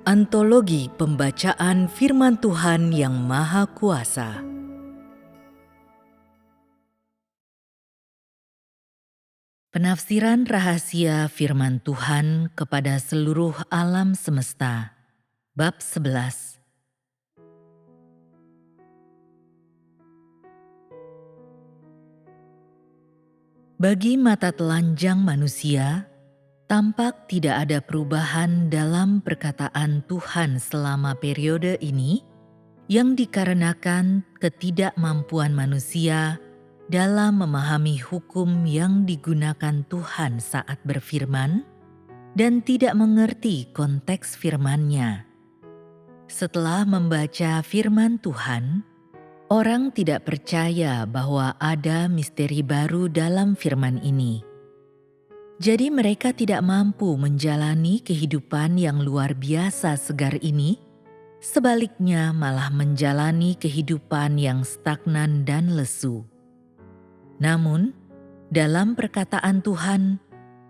Antologi Pembacaan Firman Tuhan yang Maha Kuasa. Penafsiran rahasia Firman Tuhan kepada seluruh alam semesta. Bab 11. Bagi mata telanjang manusia, tampak tidak ada perubahan dalam perkataan Tuhan selama periode ini yang dikarenakan ketidakmampuan manusia dalam memahami hukum yang digunakan Tuhan saat berfirman dan tidak mengerti konteks firman-Nya. Setelah membaca firman Tuhan, orang tidak percaya bahwa ada misteri baru dalam firman ini. Jadi mereka tidak mampu menjalani kehidupan yang luar biasa segar ini, sebaliknya malah menjalani kehidupan yang stagnan dan lesu. Namun, dalam perkataan Tuhan,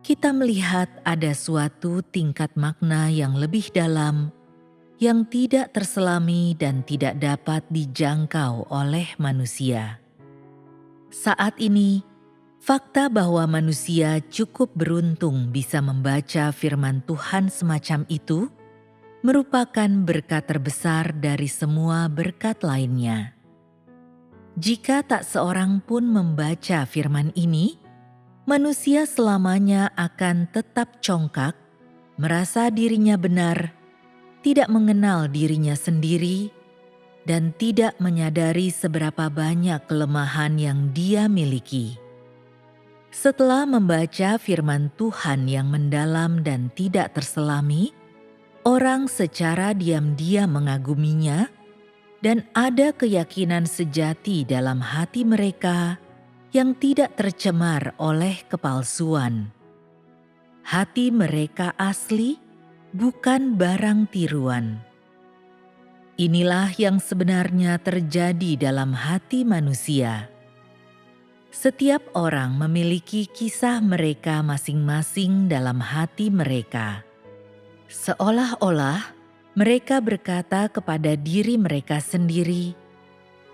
kita melihat ada suatu tingkat makna yang lebih dalam, yang tidak terselami dan tidak dapat dijangkau oleh manusia. Saat ini, fakta bahwa manusia cukup beruntung bisa membaca firman Tuhan semacam itu merupakan berkat terbesar dari semua berkat lainnya. Jika tak seorang pun membaca firman ini, manusia selamanya akan tetap congkak, merasa dirinya benar, tidak mengenal dirinya sendiri, dan tidak menyadari seberapa banyak kelemahan yang dia miliki. Setelah membaca firman Tuhan yang mendalam dan tidak terselami, orang secara diam-diam mengaguminya dan ada keyakinan sejati dalam hati mereka yang tidak tercemar oleh kepalsuan. Hati mereka asli, bukan barang tiruan. Inilah yang sebenarnya terjadi dalam hati manusia. Setiap orang memiliki kisah mereka masing-masing dalam hati mereka. Seolah-olah mereka berkata kepada diri mereka sendiri,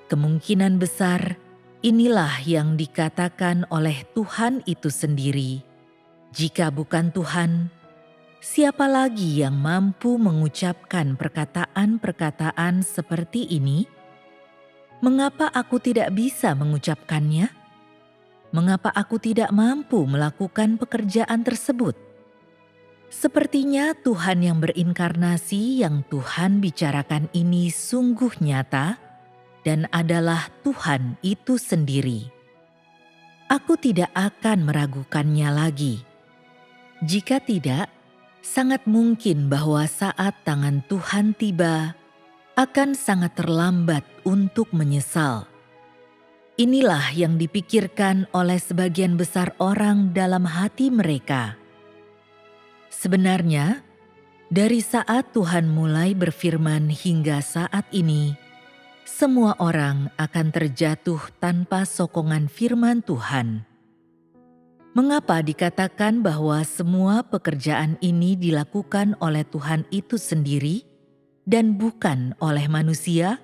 kemungkinan besar inilah yang dikatakan oleh Tuhan itu sendiri. Jika bukan Tuhan, siapa lagi yang mampu mengucapkan perkataan-perkataan seperti ini? Mengapa aku tidak bisa mengucapkannya? Mengapa aku tidak mampu melakukan pekerjaan tersebut? Sepertinya Tuhan yang berinkarnasi yang Tuhan bicarakan ini sungguh nyata dan adalah Tuhan itu sendiri. Aku tidak akan meragukannya lagi. Jika tidak, sangat mungkin bahwa saat tangan Tuhan tiba, akan sangat terlambat untuk menyesal. Inilah yang dipikirkan oleh sebagian besar orang dalam hati mereka. Sebenarnya, dari saat Tuhan mulai berfirman hingga saat ini, semua orang akan terjatuh tanpa sokongan firman Tuhan. Mengapa dikatakan bahwa semua pekerjaan ini dilakukan oleh Tuhan itu sendiri dan bukan oleh manusia?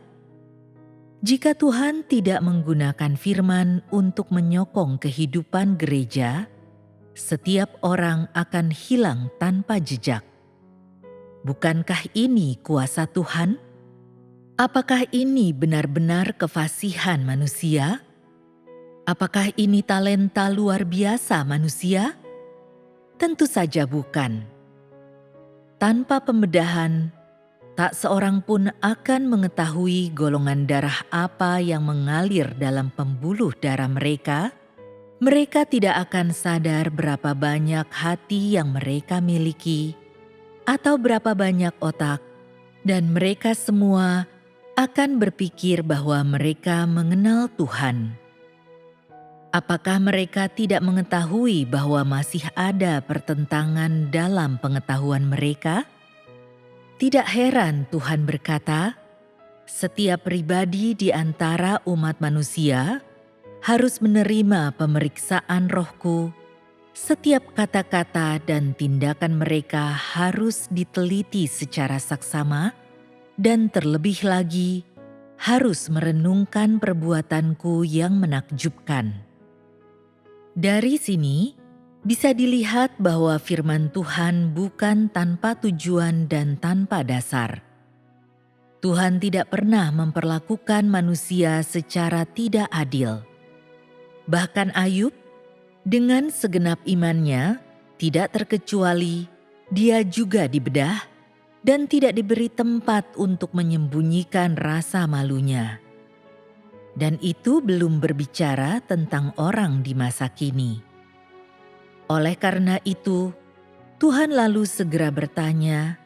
Jika Tuhan tidak menggunakan firman untuk menyokong kehidupan gereja, setiap orang akan hilang tanpa jejak. Bukankah ini kuasa Tuhan? Apakah ini benar-benar kefasihan manusia? Apakah ini talenta luar biasa manusia? Tentu saja bukan. Tanpa pembedahan, tak seorang pun akan mengetahui golongan darah apa yang mengalir dalam pembuluh darah mereka. Mereka tidak akan sadar berapa banyak hati yang mereka miliki, atau berapa banyak otak, dan mereka semua akan berpikir bahwa mereka mengenal Tuhan. Apakah mereka tidak mengetahui bahwa masih ada pertentangan dalam pengetahuan mereka? Tidak heran Tuhan berkata, setiap pribadi di antara umat manusia harus menerima pemeriksaan rohku Setiap kata-kata dan tindakan mereka harus diteliti secara saksama dan terlebih lagi harus merenungkan perbuatanku yang menakjubkan. Dari sini bisa dilihat bahwa firman Tuhan bukan tanpa tujuan dan tanpa dasar. Tuhan tidak pernah memperlakukan manusia secara tidak adil. Bahkan Ayub, dengan segenap imannya, tidak terkecuali dia juga dibedah dan tidak diberi tempat untuk menyembunyikan rasa malunya. Dan itu belum berbicara tentang orang di masa kini. Oleh karena itu, Tuhan lalu segera bertanya,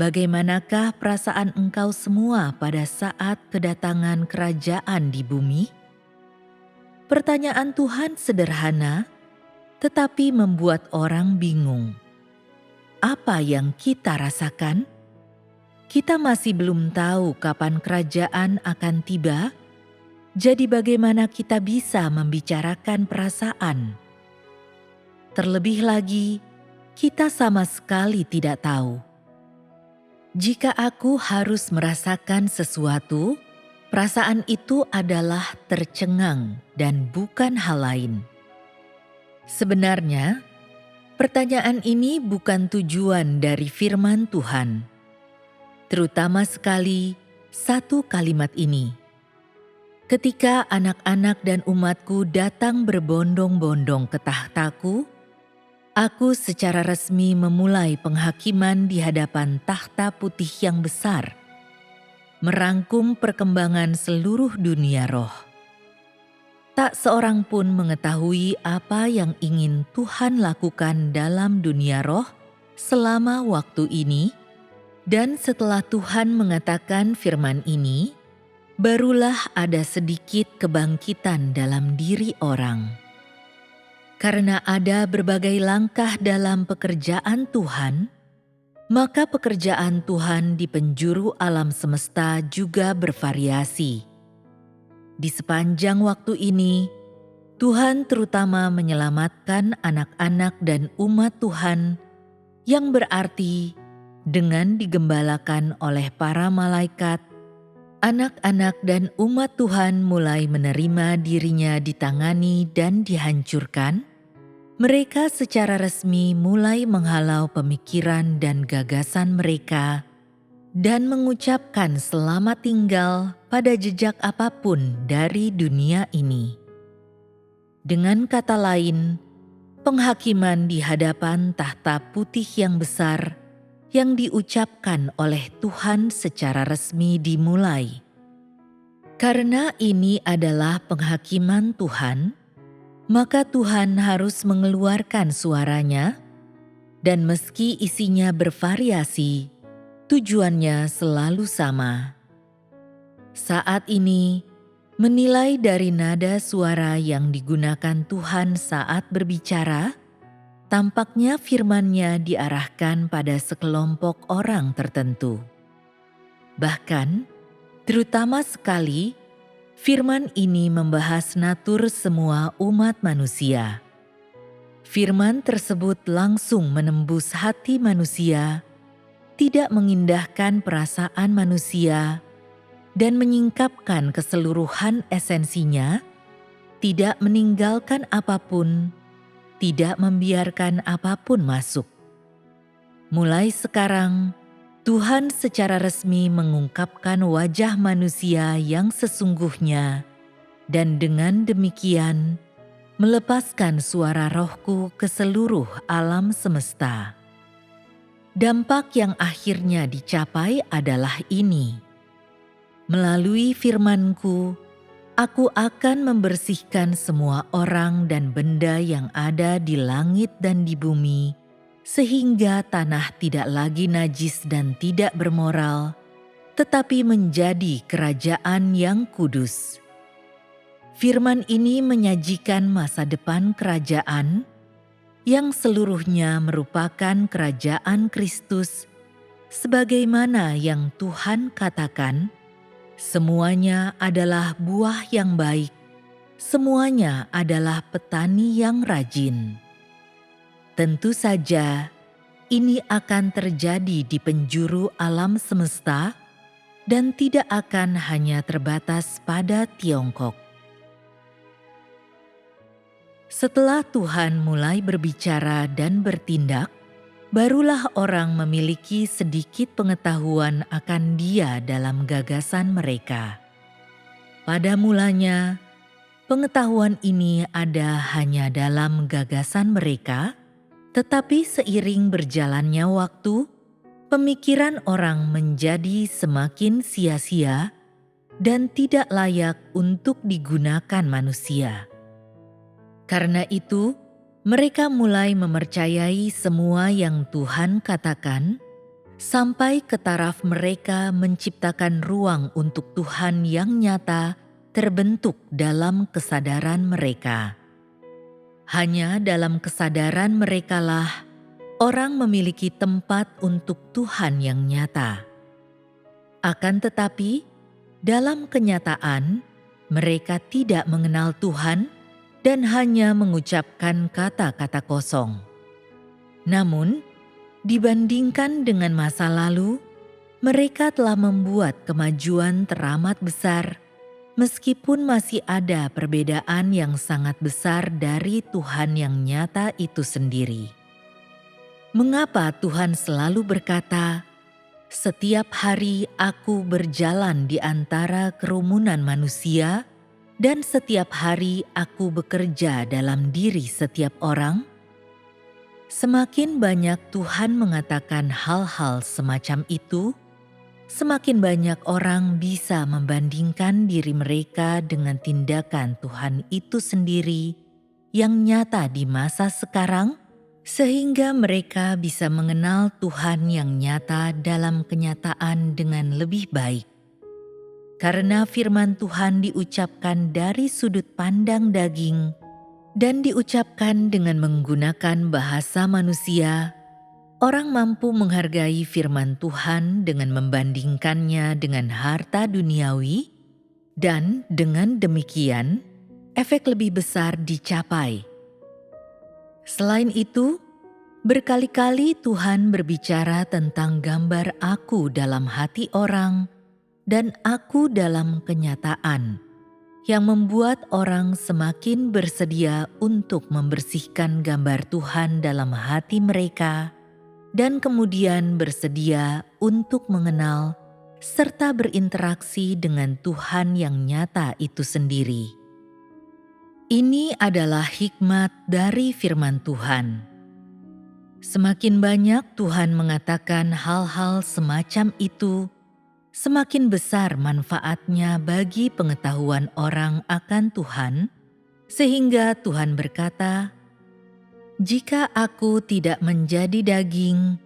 "Bagaimanakah perasaan engkau semua pada saat kedatangan kerajaan di bumi?" Pertanyaan Tuhan sederhana, tetapi membuat orang bingung. Apa yang kita rasakan? Kita masih belum tahu kapan kerajaan akan tiba, jadi bagaimana kita bisa membicarakan perasaan? Terlebih lagi, kita sama sekali tidak tahu. Jika aku harus merasakan sesuatu, perasaan itu adalah tercengang dan bukan hal lain. Sebenarnya, pertanyaan ini bukan tujuan dari firman Tuhan. Terutama sekali satu kalimat ini. Ketika anak-anak dan umatku datang berbondong-bondong ke tahtaku, aku secara resmi memulai penghakiman di hadapan takhta putih yang besar, merangkum perkembangan seluruh dunia roh. Tak seorang pun mengetahui apa yang ingin Tuhan lakukan dalam dunia roh selama waktu ini, dan setelah Tuhan mengatakan firman ini, barulah ada sedikit kebangkitan dalam diri orang. Karena ada berbagai langkah dalam pekerjaan Tuhan, maka pekerjaan Tuhan di penjuru alam semesta juga bervariasi. Di sepanjang waktu ini, Tuhan terutama menyelamatkan anak-anak dan umat Tuhan, yang berarti dengan digembalakan oleh para malaikat, anak-anak dan umat Tuhan mulai menerima dirinya ditangani dan dihancurkan. Mereka secara resmi mulai menghalau pemikiran dan gagasan mereka dan mengucapkan selamat tinggal pada jejak apapun dari dunia ini. Dengan kata lain, penghakiman di hadapan takhta putih yang besar yang diucapkan oleh Tuhan secara resmi dimulai. Karena ini adalah penghakiman Tuhan, maka Tuhan harus mengeluarkan suaranya, dan meski isinya bervariasi, tujuannya selalu sama. Saat ini, menilai dari nada suara yang digunakan Tuhan saat berbicara, tampaknya firman-Nya diarahkan pada sekelompok orang tertentu. Bahkan, terutama sekali, firman ini membahas natur semua umat manusia. Firman tersebut langsung menembus hati manusia, tidak mengindahkan perasaan manusia, dan menyingkapkan keseluruhan esensinya, tidak meninggalkan apapun, tidak membiarkan apapun masuk. Mulai sekarang, Tuhan secara resmi mengungkapkan wajah manusia yang sesungguhnya, dan dengan demikian melepaskan suara rohku ke seluruh alam semesta. Dampak yang akhirnya dicapai adalah ini. Melalui firman-Ku, aku akan membersihkan semua orang dan benda yang ada di langit dan di bumi, sehingga tanah tidak lagi najis dan tidak bermoral, tetapi menjadi kerajaan yang kudus. Firman ini menyajikan masa depan kerajaan, yang seluruhnya merupakan kerajaan Kristus, sebagaimana yang Tuhan katakan, semuanya adalah buah yang baik, semuanya adalah petani yang rajin. Tentu saja, ini akan terjadi di penjuru alam semesta dan tidak akan hanya terbatas pada Tiongkok. Setelah Tuhan mulai berbicara dan bertindak, barulah orang memiliki sedikit pengetahuan akan Dia dalam gagasan mereka. Pada mulanya, pengetahuan ini ada hanya dalam gagasan mereka, tetapi seiring berjalannya waktu, pemikiran orang menjadi semakin sia-sia dan tidak layak untuk digunakan manusia. Karena itu, mereka mulai mempercayai semua yang Tuhan katakan, sampai ke taraf mereka menciptakan ruang untuk Tuhan yang nyata terbentuk dalam kesadaran mereka. Hanya dalam kesadaran merekalah orang memiliki tempat untuk Tuhan yang nyata. Akan tetapi, dalam kenyataan, mereka tidak mengenal Tuhan dan hanya mengucapkan kata-kata kosong. Namun, dibandingkan dengan masa lalu, mereka telah membuat kemajuan teramat besar, meskipun masih ada perbedaan yang sangat besar dari Tuhan yang nyata itu sendiri. Mengapa Tuhan selalu berkata, "Setiap hari aku berjalan di antara kerumunan manusia, dan setiap hari aku bekerja dalam diri setiap orang"? Semakin banyak Tuhan mengatakan hal-hal semacam itu, semakin banyak orang bisa membandingkan diri mereka dengan tindakan Tuhan itu sendiri yang nyata di masa sekarang, sehingga mereka bisa mengenal Tuhan yang nyata dalam kenyataan dengan lebih baik. Karena firman Tuhan diucapkan dari sudut pandang daging dan diucapkan dengan menggunakan bahasa manusia, orang mampu menghargai firman Tuhan dengan membandingkannya dengan harta duniawi, dan dengan demikian, efek lebih besar dicapai. Selain itu, berkali-kali Tuhan berbicara tentang gambar aku dalam hati orang dan aku dalam kenyataan, yang membuat orang semakin bersedia untuk membersihkan gambar Tuhan dalam hati mereka dan kemudian bersedia untuk mengenal serta berinteraksi dengan Tuhan yang nyata itu sendiri. Ini adalah hikmat dari firman Tuhan. Semakin banyak Tuhan mengatakan hal-hal semacam itu, semakin besar manfaatnya bagi pengetahuan orang akan Tuhan, sehingga Tuhan berkata, "Jika aku tidak menjadi daging,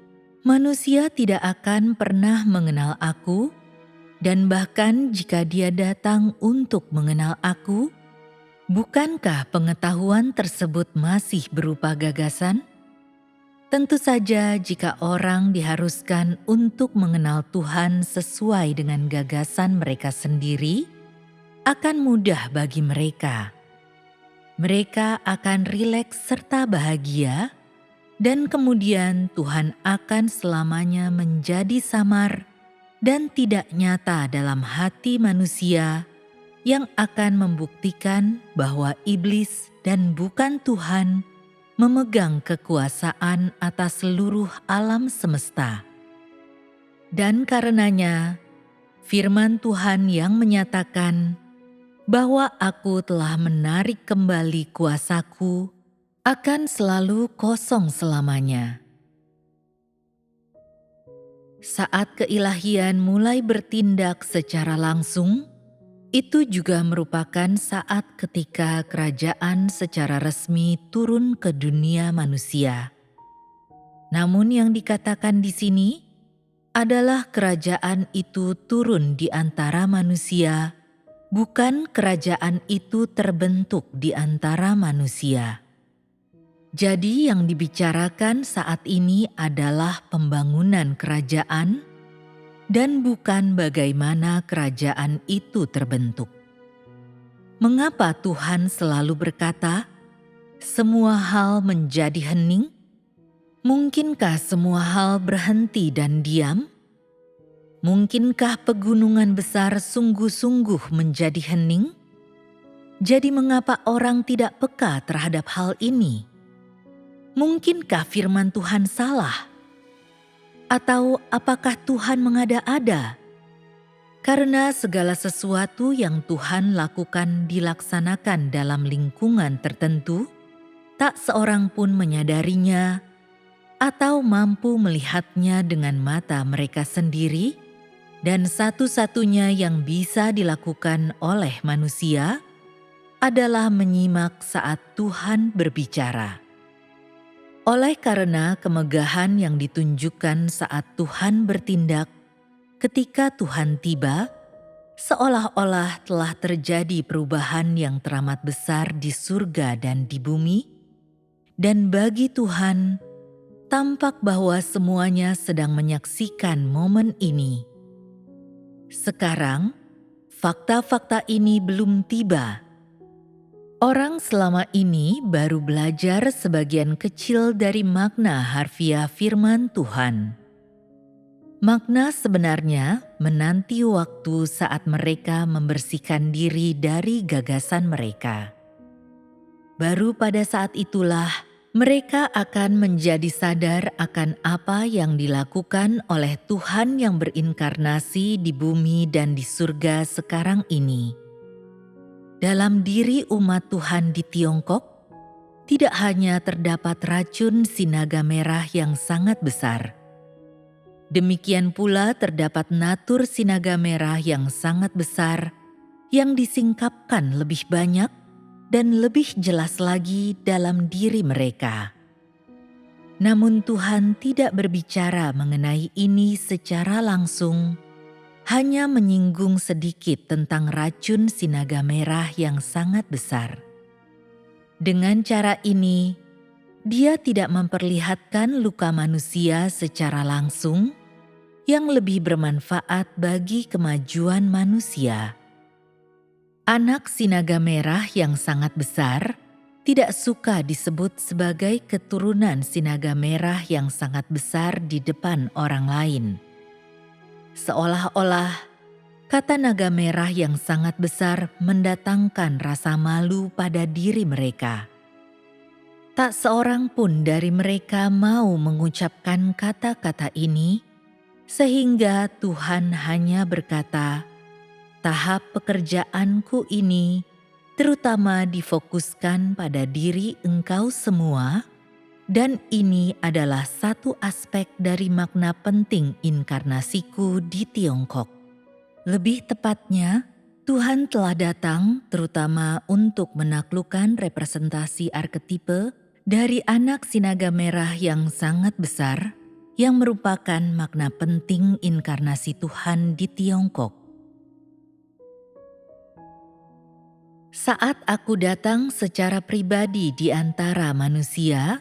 manusia tidak akan pernah mengenal aku, dan bahkan jika dia datang untuk mengenal aku, bukankah pengetahuan tersebut masih berupa gagasan?" Tentu saja jika orang diharuskan untuk mengenal Tuhan sesuai dengan gagasan mereka sendiri, akan mudah bagi mereka. Mereka akan rileks serta bahagia, dan kemudian Tuhan akan selamanya menjadi samar dan tidak nyata dalam hati manusia, yang akan membuktikan bahwa iblis dan bukan Tuhan memegang kekuasaan atas seluruh alam semesta. Dan karenanya, firman Tuhan yang menyatakan bahwa aku telah menarik kembali kuasaku akan selalu kosong selamanya. Saat keilahian mulai bertindak secara langsung, itu juga merupakan saat ketika kerajaan secara resmi turun ke dunia manusia. Namun yang dikatakan di sini adalah kerajaan itu turun di antara manusia, bukan kerajaan itu terbentuk di antara manusia. Jadi yang dibicarakan saat ini adalah pembangunan kerajaan, dan bukan bagaimana kerajaan itu terbentuk. Mengapa Tuhan selalu berkata, "Semua hal menjadi hening"? Mungkinkah semua hal berhenti dan diam? Mungkinkah pegunungan besar sungguh-sungguh menjadi hening? Jadi mengapa orang tidak peka terhadap hal ini? Mungkinkah firman Tuhan salah? Atau apakah Tuhan mengada-ada? Karena segala sesuatu yang Tuhan lakukan dilaksanakan dalam lingkungan tertentu, tak seorang pun menyadarinya atau mampu melihatnya dengan mata mereka sendiri, dan satu-satunya yang bisa dilakukan oleh manusia adalah menyimak saat Tuhan berbicara. Oleh karena kemegahan yang ditunjukkan saat Tuhan bertindak, ketika Tuhan tiba, seolah-olah telah terjadi perubahan yang teramat besar di surga dan di bumi, dan bagi Tuhan, tampak bahwa semuanya sedang menyaksikan momen ini. Sekarang, fakta-fakta ini belum tiba. Orang selama ini baru belajar sebagian kecil dari makna harfiah firman Tuhan. Makna sebenarnya menanti waktu saat mereka membersihkan diri dari gagasan mereka. Baru pada saat itulah mereka akan menjadi sadar akan apa yang dilakukan oleh Tuhan yang berinkarnasi di bumi dan di surga sekarang ini. Dalam diri umat Tuhan di Tiongkok, tidak hanya terdapat racun sinaga merah yang sangat besar. Demikian pula terdapat natur sinaga merah yang sangat besar yang disingkapkan lebih banyak dan lebih jelas lagi dalam diri mereka. Namun Tuhan tidak berbicara mengenai ini secara langsung, hanya menyinggung sedikit tentang racun sinaga merah yang sangat besar. Dengan cara ini, Dia tidak memperlihatkan luka manusia secara langsung yang lebih bermanfaat bagi kemajuan manusia. Anak sinaga merah yang sangat besar tidak suka disebut sebagai keturunan sinaga merah yang sangat besar di depan orang lain. Seolah-olah kata naga merah yang sangat besar mendatangkan rasa malu pada diri mereka. Tak seorang pun dari mereka mau mengucapkan kata-kata ini, sehingga Tuhan hanya berkata, tahap pekerjaanku ini terutama difokuskan pada diri engkau semua, dan ini adalah satu aspek dari makna penting inkarnasiku di Tiongkok. Lebih tepatnya, Tuhan telah datang terutama untuk menaklukkan representasi arketipe dari anak sinaga merah yang sangat besar, yang merupakan makna penting inkarnasi Tuhan di Tiongkok. Saat aku datang secara pribadi di antara manusia,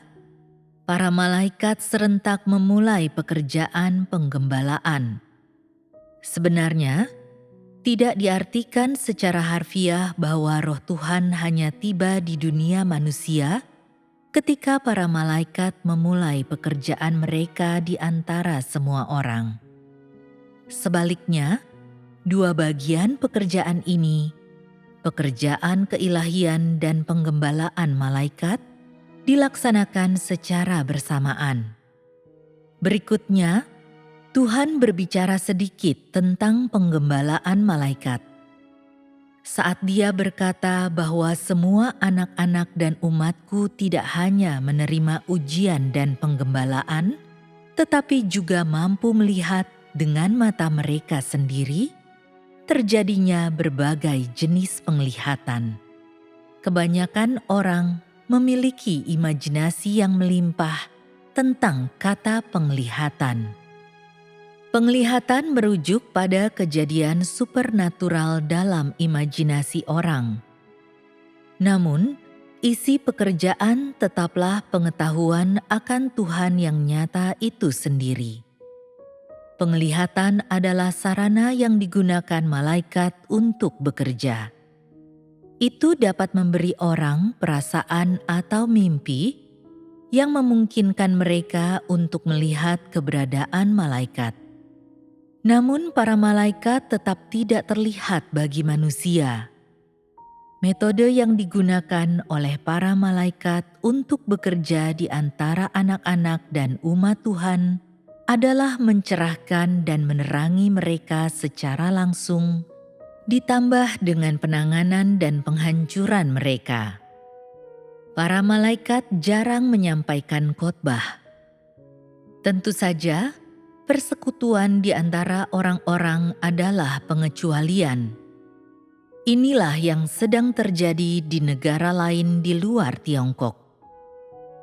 para malaikat serentak memulai pekerjaan penggembalaan. Sebenarnya, tidak diartikan secara harfiah bahwa roh Tuhan hanya tiba di dunia manusia ketika para malaikat memulai pekerjaan mereka di antara semua orang. Sebaliknya, dua bagian pekerjaan ini, pekerjaan keilahian dan penggembalaan malaikat, dilaksanakan secara bersamaan. Berikutnya, Tuhan berbicara sedikit tentang penggembalaan malaikat. Saat Dia berkata bahwa semua anak-anak dan umatku tidak hanya menerima ujian dan penggembalaan, tetapi juga mampu melihat dengan mata mereka sendiri, terjadinya berbagai jenis penglihatan. Kebanyakan orang memiliki imajinasi yang melimpah tentang kata penglihatan. Penglihatan merujuk pada kejadian supernatural dalam imajinasi orang. Namun, isi pekerjaan tetaplah pengetahuan akan Tuhan yang nyata itu sendiri. Penglihatan adalah sarana yang digunakan malaikat untuk bekerja. Itu dapat memberi orang perasaan atau mimpi yang memungkinkan mereka untuk melihat keberadaan malaikat. Namun para malaikat tetap tidak terlihat bagi manusia. Metode yang digunakan oleh para malaikat untuk bekerja di antara anak-anak dan umat Tuhan adalah mencerahkan dan menerangi mereka secara langsung, ditambah dengan penanganan dan penghancuran mereka. Para malaikat jarang menyampaikan khotbah. Tentu saja, persekutuan di antara orang-orang adalah pengecualian. Inilah yang sedang terjadi di negara lain di luar Tiongkok.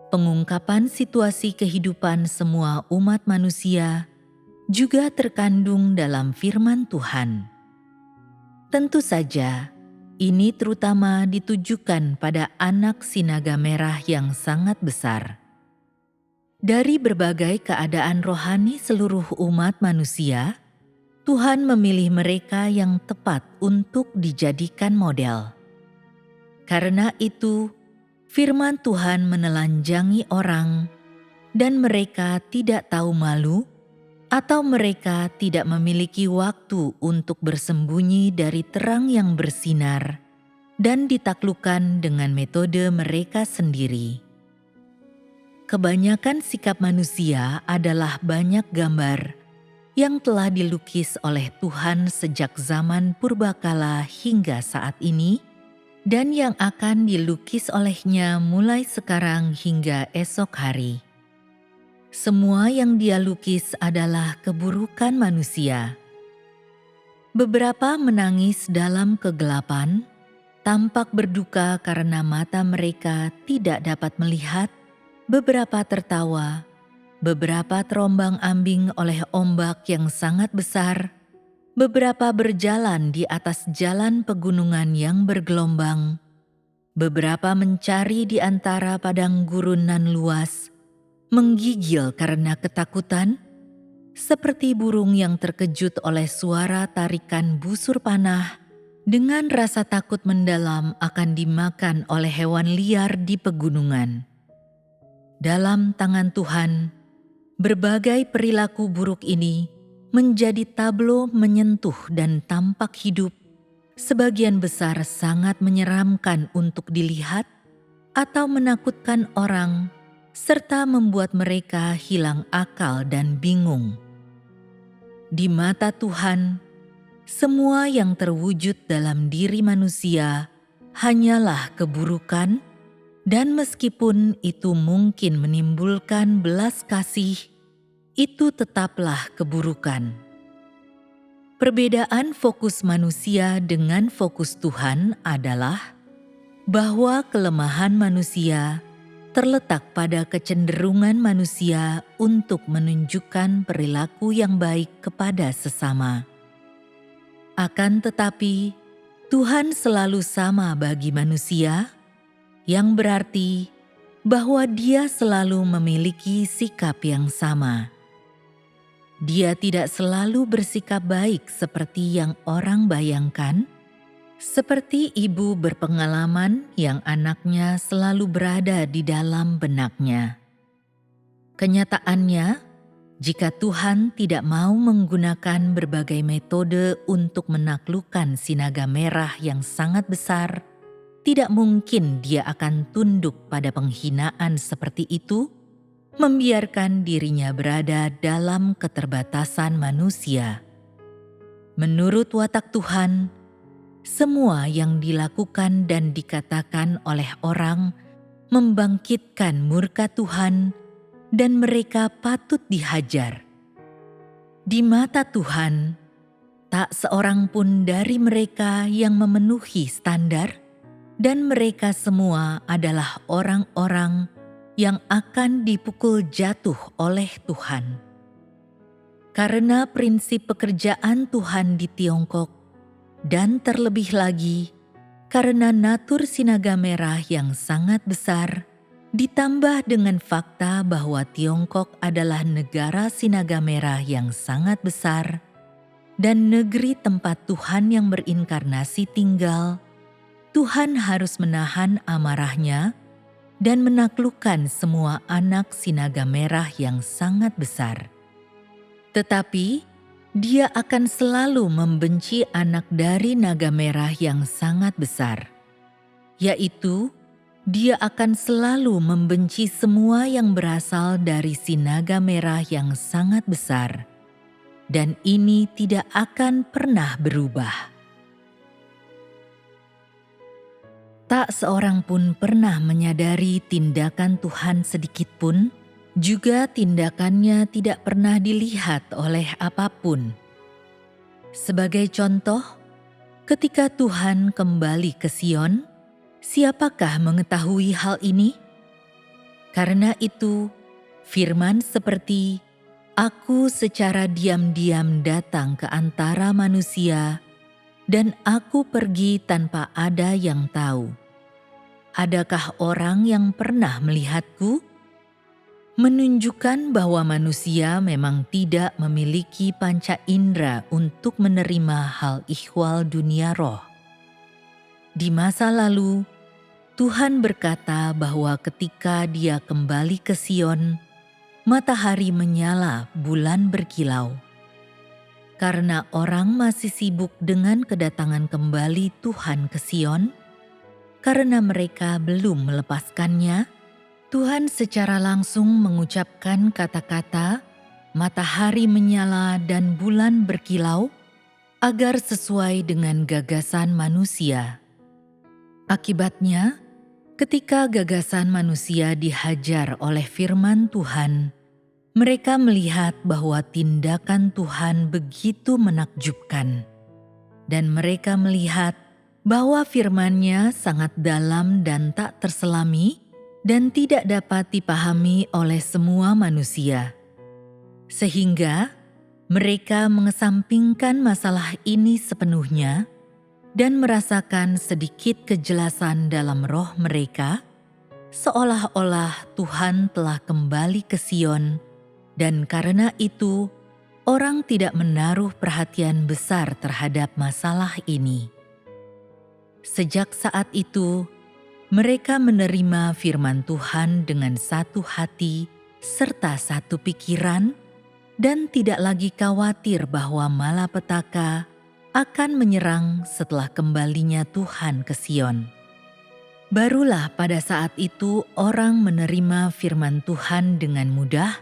Pengungkapan situasi kehidupan semua umat manusia juga terkandung dalam firman Tuhan. Tentu saja, ini terutama ditujukan pada anak sinaga merah yang sangat besar. Dari berbagai keadaan rohani seluruh umat manusia, Tuhan memilih mereka yang tepat untuk dijadikan model. Karena itu, firman Tuhan menelanjangi orang, dan mereka tidak tahu malu, atau mereka tidak memiliki waktu untuk bersembunyi dari terang yang bersinar dan ditaklukkan dengan metode mereka sendiri. Kebanyakan sikap manusia adalah banyak gambar yang telah dilukis oleh Tuhan sejak zaman purbakala hingga saat ini, dan yang akan dilukis olehnya mulai sekarang hingga esok hari. Semua yang dia lukis adalah keburukan manusia. Beberapa menangis dalam kegelapan, tampak berduka karena mata mereka tidak dapat melihat, beberapa tertawa, beberapa terombang-ambing oleh ombak yang sangat besar, beberapa berjalan di atas jalan pegunungan yang bergelombang, beberapa mencari di antara padang gurun nan luas, menggigil karena ketakutan, seperti burung yang terkejut oleh suara tarikan busur panah, dengan rasa takut mendalam akan dimakan oleh hewan liar di pegunungan. Dalam tangan Tuhan, berbagai perilaku buruk ini menjadi tablo menyentuh dan tampak hidup, sebagian besar sangat menyeramkan untuk dilihat atau menakutkan orang, serta membuat mereka hilang akal dan bingung. Di mata Tuhan, semua yang terwujud dalam diri manusia hanyalah keburukan, dan meskipun itu mungkin menimbulkan belas kasih, itu tetaplah keburukan. Perbedaan fokus manusia dengan fokus Tuhan adalah bahwa kelemahan manusia terletak pada kecenderungan manusia untuk menunjukkan perilaku yang baik kepada sesama. Akan tetapi, Tuhan selalu sama bagi manusia, yang berarti bahwa Dia selalu memiliki sikap yang sama. Dia tidak selalu bersikap baik seperti yang orang bayangkan, seperti ibu berpengalaman yang anaknya selalu berada di dalam benaknya. Kenyataannya, jika Tuhan tidak mau menggunakan berbagai metode untuk menaklukkan sinaga merah yang sangat besar, tidak mungkin Dia akan tunduk pada penghinaan seperti itu, membiarkan dirinya berada dalam keterbatasan manusia. Menurut watak Tuhan, semua yang dilakukan dan dikatakan oleh orang membangkitkan murka Tuhan, dan mereka patut dihajar. Di mata Tuhan, tak seorang pun dari mereka yang memenuhi standar, dan mereka semua adalah orang-orang yang akan dipukul jatuh oleh Tuhan. Karena prinsip pekerjaan Tuhan di Tiongkok, dan terlebih lagi, karena natur sinaga merah yang sangat besar, ditambah dengan fakta bahwa Tiongkok adalah negara sinaga merah yang sangat besar, dan negeri tempat Tuhan yang berinkarnasi tinggal, Tuhan harus menahan amarahnya dan menaklukkan semua anak si naga merah yang sangat besar. Tetapi dia akan selalu membenci anak dari naga merah yang sangat besar, yaitu dia akan selalu membenci semua yang berasal dari si naga merah yang sangat besar, dan ini tidak akan pernah berubah. Tak seorang pun pernah menyadari tindakan Tuhan sedikit pun, juga tindakannya tidak pernah dilihat oleh apapun. Sebagai contoh, ketika Tuhan kembali ke Sion, siapakah mengetahui hal ini? Karena itu, firman seperti, "Aku secara diam-diam datang ke antara manusia, dan aku pergi tanpa ada yang tahu. Adakah orang yang pernah melihatku?" Menunjukkan bahwa manusia memang tidak memiliki panca indera untuk menerima hal ihwal dunia roh. Di masa lalu, Tuhan berkata bahwa ketika Dia kembali ke Sion, matahari menyala, bulan berkilau. Karena orang masih sibuk dengan kedatangan kembali Tuhan ke Sion, karena mereka belum melepaskannya, Tuhan secara langsung mengucapkan kata-kata matahari menyala dan bulan berkilau agar sesuai dengan gagasan manusia. Akibatnya, ketika gagasan manusia dihajar oleh firman Tuhan, mereka melihat bahwa tindakan Tuhan begitu menakjubkan, dan mereka melihat bahwa firman-Nya sangat dalam dan tak terselami dan tidak dapat dipahami oleh semua manusia. Sehingga mereka mengesampingkan masalah ini sepenuhnya dan merasakan sedikit kejelasan dalam roh mereka, seolah-olah Tuhan telah kembali ke Sion, dan karena itu orang tidak menaruh perhatian besar terhadap masalah ini. Sejak saat itu, mereka menerima firman Tuhan dengan satu hati serta satu pikiran dan tidak lagi khawatir bahwa malapetaka akan menyerang setelah kembalinya Tuhan ke Sion. Barulah pada saat itu orang menerima firman Tuhan dengan mudah,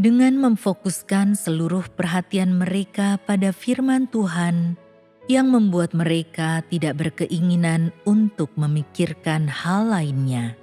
dengan memfokuskan seluruh perhatian mereka pada firman Tuhan yang membuat mereka tidak berkeinginan untuk memikirkan hal lainnya.